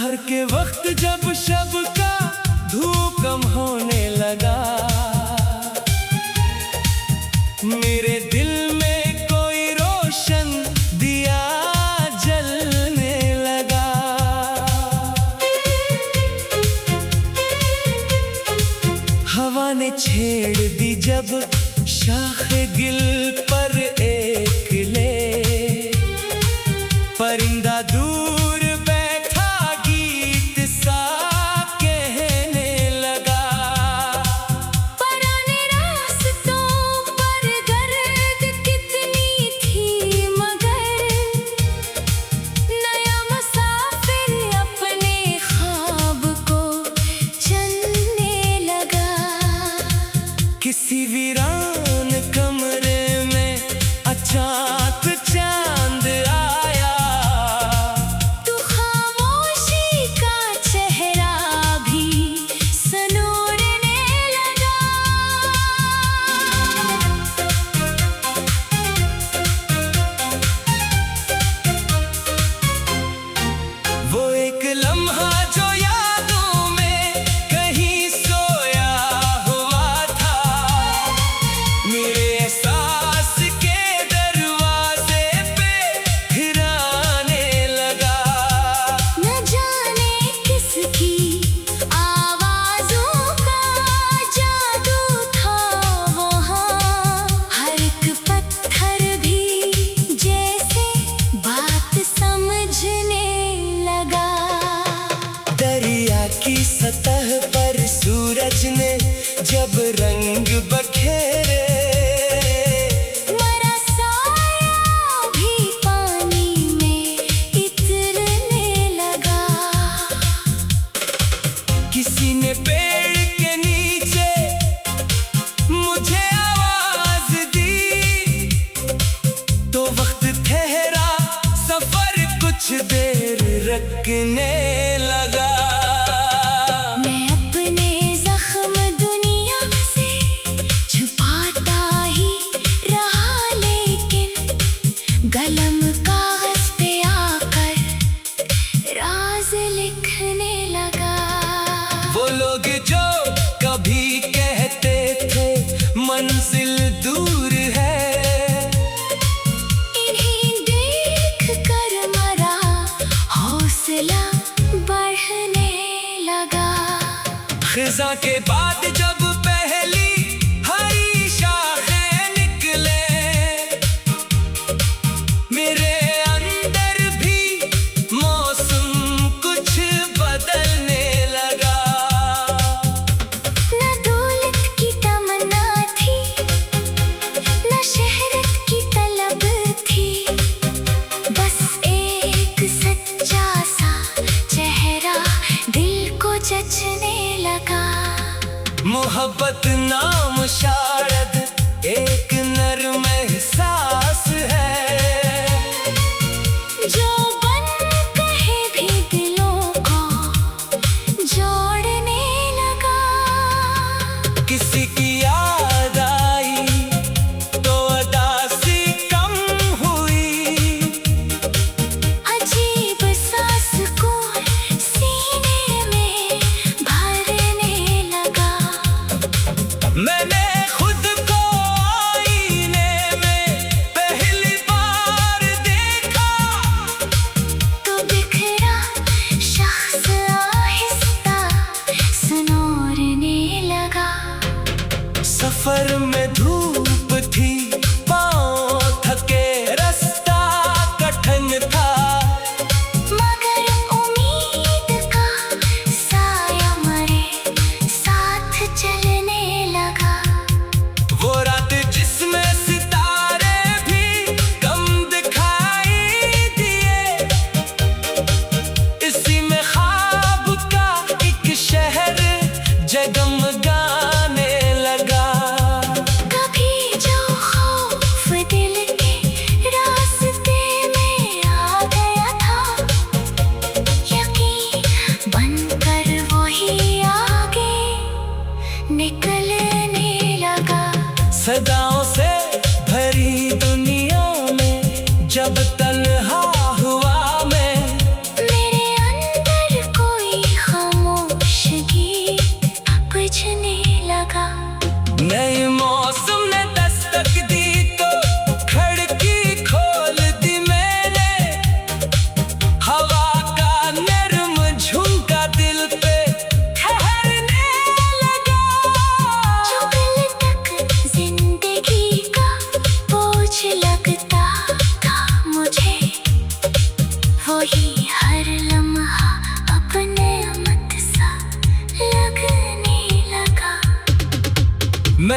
सहर के वक्त जब शब का धूप कम होने लगा, मेरे दिल में कोई रोशन दिया जलने लगा। हवा ने छेड़ दी जब शाखे गिल पर एक ले, परिंदा दूर बैठा गीत सा कहने लगा। पुराने रास्तों पर गर्द कितनी थी मगर, नया मुसाफिर अपने ख्वाब को चुनने लगा। किसी वीरान कमरे में अचानक चांद आया, तू खामोशी का चेहरा भी सनोरने लगा। वो एक लम्हा जो यादों में कहीं सोया हुआ था, मेरे एहसास के दरवाजे पे फिर आने लगा। न जाने किसकी आवाज़ों का जादू था वहाँ, हर एक पत्थर भी जैसे बात समझने लगा। दरिया की सतह पर सूरज ने जब रंग बखेरे, मरा साया भी पानी में इतरने लगा। किसी ने पेड़ के नीचे मुझे आवाज दी, तो वक्त ठहरा सफर कुछ देर रखने लगा। मैं अपने जख्म दुनिया से छुपाता ही रहा, लेकिन कलम कागज पे आकर राज लिखने लगा। वो लोग जो कभी कहते थे मंजिल दूर है, इन्हें देख कर मरा हौसला बढ़ने लगा। खिज़ां के बाद जब पहली हरी शाखें निकले, मेरे अंदर भी मौसम कुछ बदलने लगा। न दौलत की तमन्ना थी, न शहरत की तलब थी, बस एक सच्चा सा चेहरा दिल को जचने लगा। मोहब्बत नाम शायद एक नर्म एहसास है, जो बन कहे भी दिलों को जोड़ने लगा। किसी की याद आई तो अदासी कम हुई, अजीब सा सुकून सीने में भरने लगा। मैंने खुद को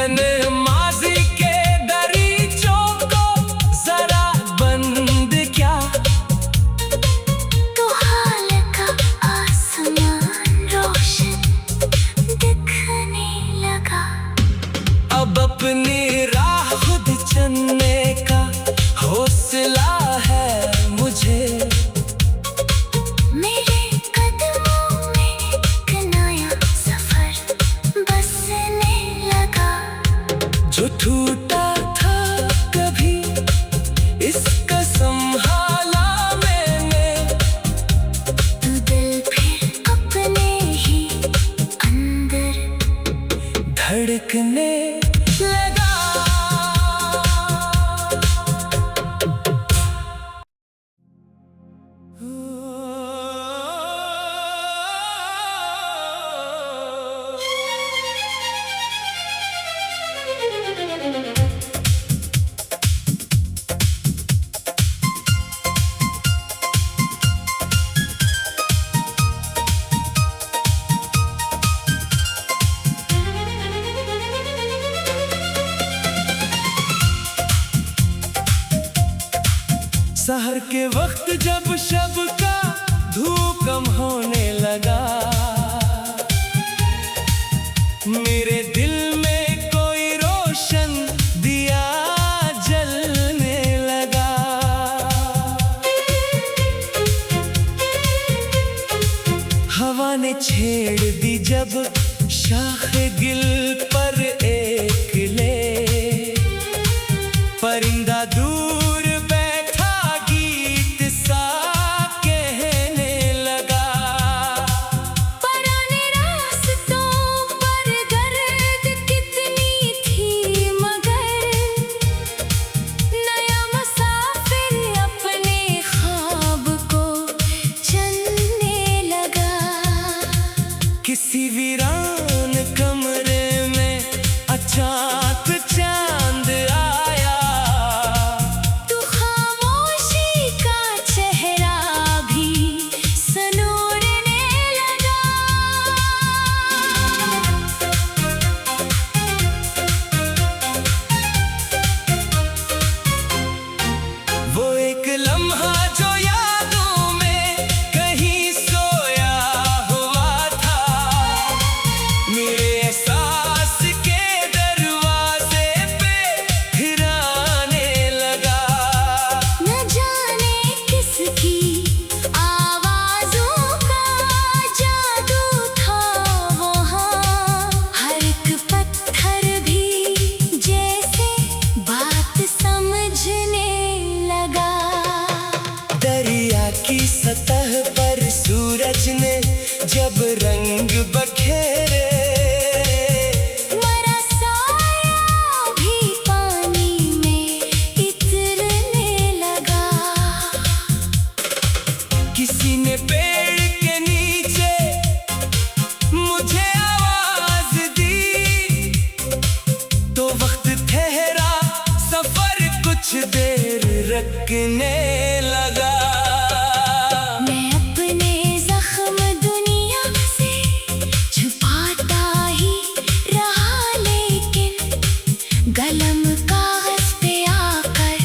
मैंने माजी के दरीचों को जरा बंद किया, तो हाल का आसमान रोशन दिखने लगा। अब अपनी राह खुद चुनने का हौसला है मुझे। मेरे कदमों में एक नया सफर बसने लगा। जो टूटा था कभी इसका संभाला मैंने, तो दिल फिर अपने ही अंदर धड़कने लगा। सहर के वक्त जब शब का धूप कम होने लगा, मेरे दिल में कोई रोशन दिया जलने लगा। हवा ने छेड़ दी जब शाखे गिल पर एक ले, परिंदा दूर किसी वीरान कमरे में अचानक चांद आया, तो खामोशी का चेहरा भी सनोरने लगा। वो एक लम्हा जो यादों में कहीं सोया हुआ था, मेरे एहसास के दरवाजे पे फिर आने लगा। न जाने किसकी आवाज़ों का जादू था वहाँ, हर एक पत्थर भी जैसे बात समझने लगा। दरिया की सतह पर सूरज ने जब रंग बखेरे, मरा साया भी पानी में इतरने लगा। किसी ने पेड़ के नीचे मुझे आवाज दी, तो वक्त ठहरा सफर कुछ देर रखने लगा। मैं अपने जख्म दुनिया से छुपाता ही रहा, लेकिन कलम कागज पे आकर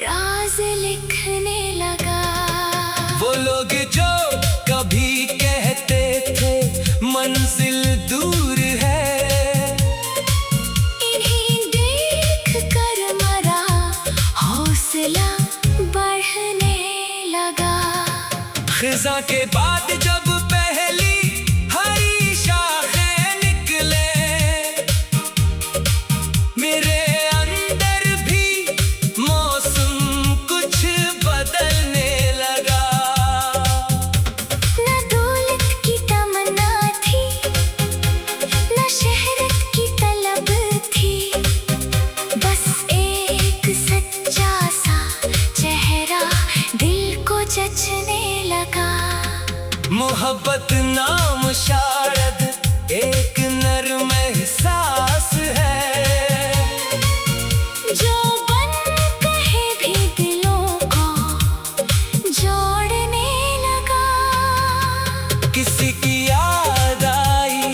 राज लिखने लगा। वो लोग जो कभी कहते थे मंजिल दूर है, इन्हें देख कर मरा हौसला बढ़ने लगा। खिज़ां के बाद जब पहली हरी शाखें निकले, मेरे अंदर भी मौसम कुछ बदलने लगा। न दौलत की तमन्ना थी, न शहरत की तलब थी, बस एक सच्चा सा चेहरा दिल को जचने लगा। मोहब्बत नाम शायद एक नर्म एहसास है, जो बन कहे भी दिलों को जोड़ने लगा। किसी की याद आई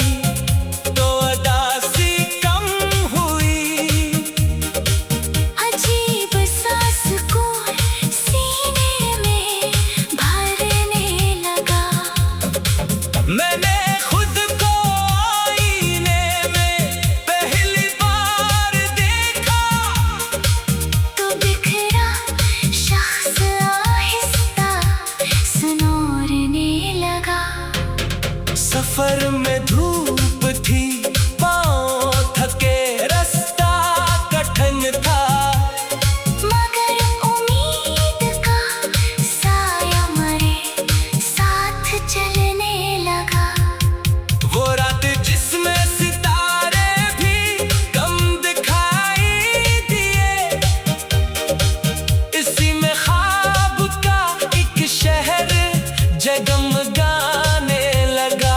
तो अदा सी कम सफर में धूप थी, पाँव थके, रास्ता कठिन था, मगर उम्मीद का साया मेरे साथ चलने लगा। वो रात जिसमें सितारे भी कम दिखाई दिए, इसी में ख्वाब का एक शहर जगमगाने लगा।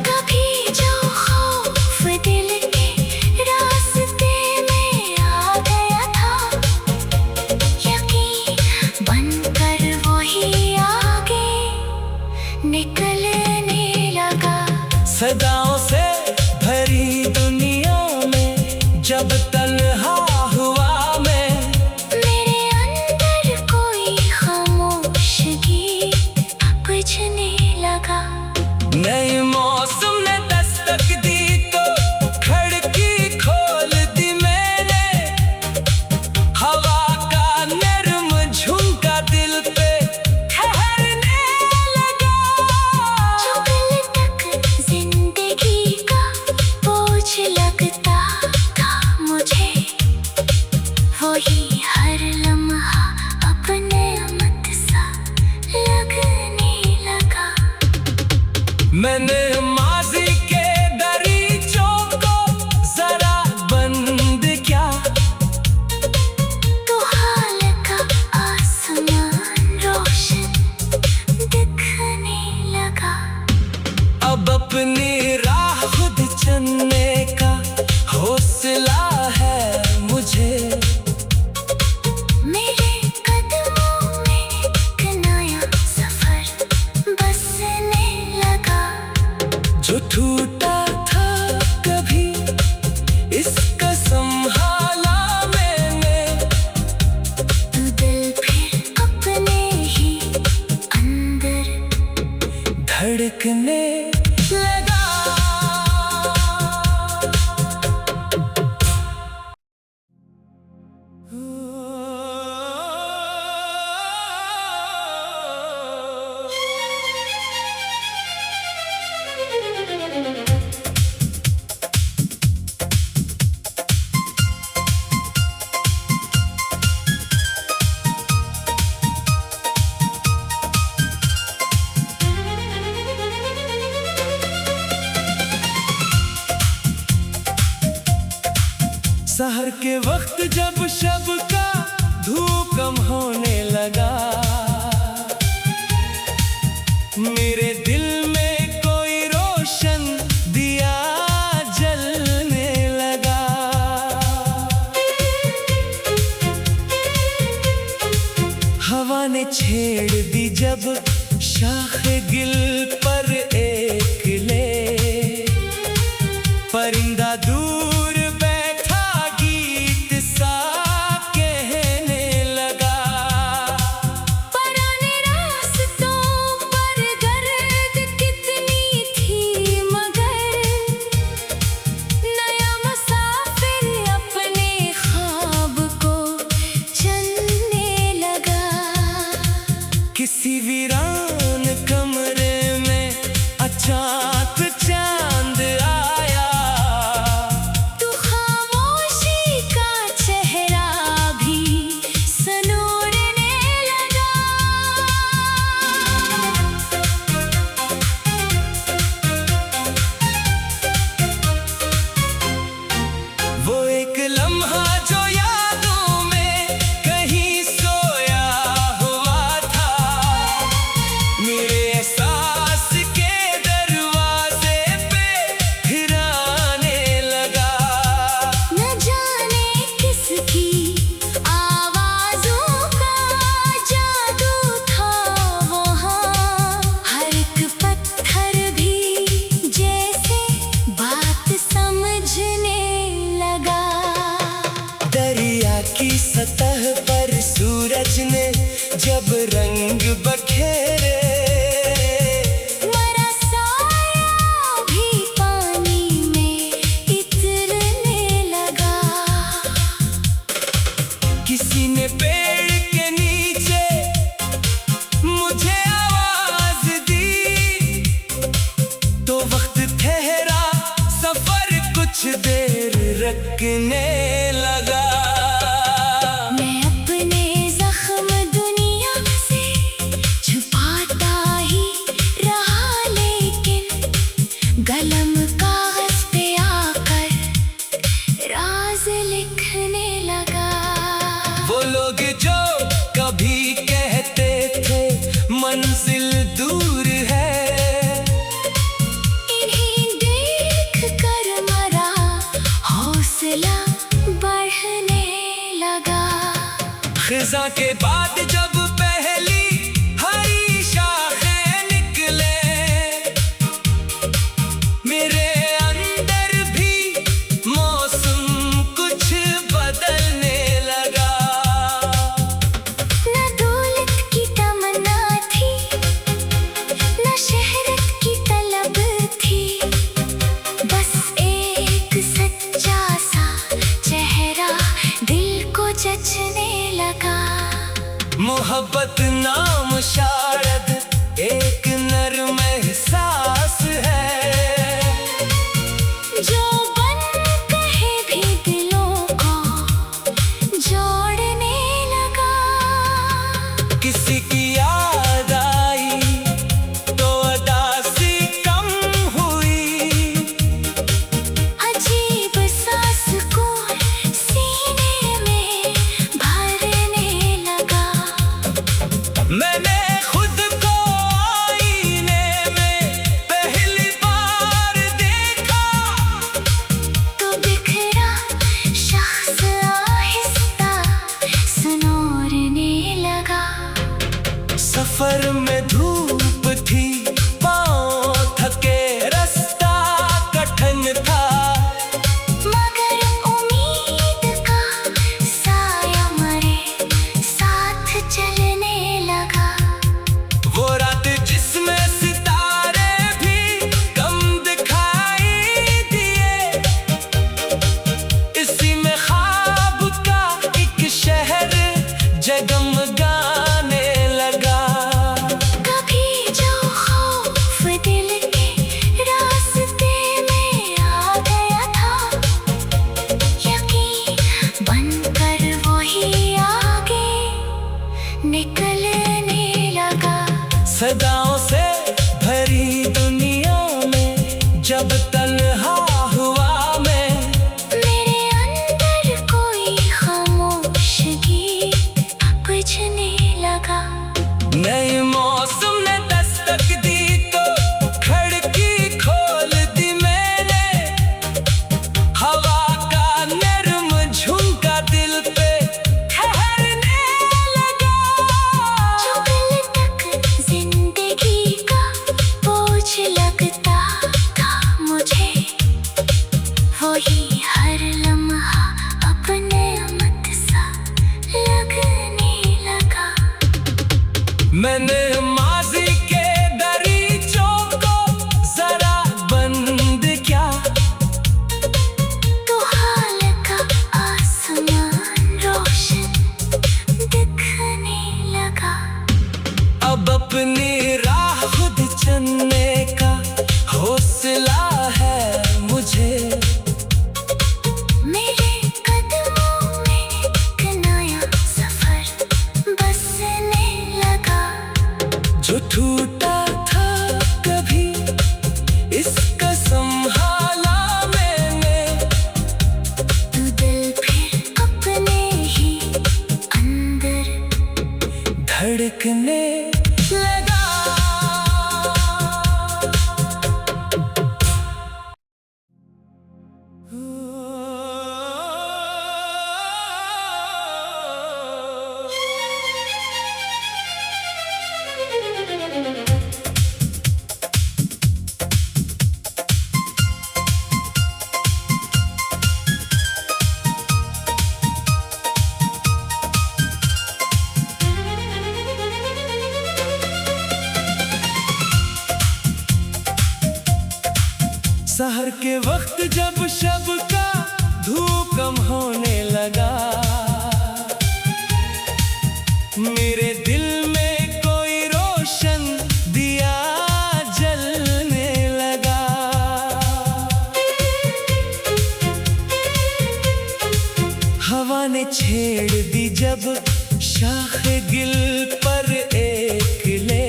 कभी जो खौफ दिल के रास्ते में आ गया था, यकीन बनकर वही आगे निकलने लगा। सदाओं से भरी दुनिया में जब तन्हा हुआ मैं, मेरे अंदर कोई खामोशगी बुझने लगा। नए मौसम ने दस्तक दी तो खिड़की खोल दी मैंने, हवा का नरम झोंका दिल पे ठहरने लगा। जो कल तक जिंदगी का बोझ लगता था मुझे, वही हर लम्हा अपने मत सा लगने लगा। मैंने माजी के दरीचों को जरा बंद किया, तो हाल का आसमान रोशन दिखने लगा। अब अपनी राह खुद चुनने का हौसला है मुझे। मेरे कदमों में एक नया सफर बसने लगा। जो टूटा था कभी इसका संभाला मैंने, तो दिल फिर अपने ही अंदर धड़कने लगा। सहर के वक्त जब शब का धूप कम होने लगा, मेरे दिल में कोई रोशन दिया जलने लगा। हवा ने छेड़ दी जब शाख गिल पर एक ले, परिंदा दूर बैठा गीत सा कहने लगा। पुराने रास्तों पर गर्द कितनी थी, मगर नया मुसाफिर अपने ख्वाब को चुनने लगा। किसी वीरान कमरे धड़कने लगा। मैं अपने जख्म दुनिया से छुपाता ही रहा, लेकिन कलम कागज पे आकर राज लिखने लगा। वो लोग जो कभी कहते थे मंजिल दूर है, इन्हें देख कर मरा हौसला बढ़ने लगा। खिज़ां के बाद जब पहली हरी शाखें निकले, मेरे अंदर भी मौसम कुछ बदलने लगा। न दौलत की तमन्ना थी, न शहरत की तलब थी, बस एक सच्चा सा चेहरा दिल को जचने लगा। मोहब्बत नाम शायद एक नर्म एहसास है, जो बन कहे भी दिलों को जोड़ने लगा। किसी की याद आई तो अदासी कम हुई, अजीब सा सुकून सीने में भरने लगा। मैंने खुद को आईने में पहली बार देखा, तो बिखरा शख्स आहिस्ता सुनोरने लगा। सफर में धूप थी, पाँव थके, रास्ता कठिन था, मगर उम्मीद का साया मरे साथ चलने लगा। वो रात जिसमें सितारे भी कम दिखाई दिए, इसी में ख्वाब का एक शहर जगमगाने लगा। कभी जो खौफ दिल के रास्ते में आ गया था, यकीन बनकर वही आगे निकलने लगा। सदाओं से भरी दुनिया में जब तन्हा हुआ मैं, मेरे अंदर कोई खामोशगी बुझने लगा। नए मौसम ने दस्तक दी तो खिड़की खोल दी मैंने, हवा का नरम झोंका दिल पे ठहरने लगा। जो कल तक जिंदगी का बोझ लगता था मुझे, वही हर लम्हा अपने मत सा लगने लगा। मैंने माज़ी के दरीचों को जरा बंद किया, तो हाल का आसमान रोशन दिखने लगा। अब अपनी राह खुद चुनने का हौसला है मुझे। मेरे कदमों में एक नया सफर बसने लगा। जो टूटा था कभी इसका संभाला मैंने, तो दिल फिर अपने ही अंदर धड़कने लगा। सहर के वक्त जब शब का धूप कम होने लगा, मेरे दिल में कोई रोशन दिया जलने लगा। शाखे गिल पर एक ले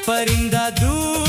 परिंदा दूर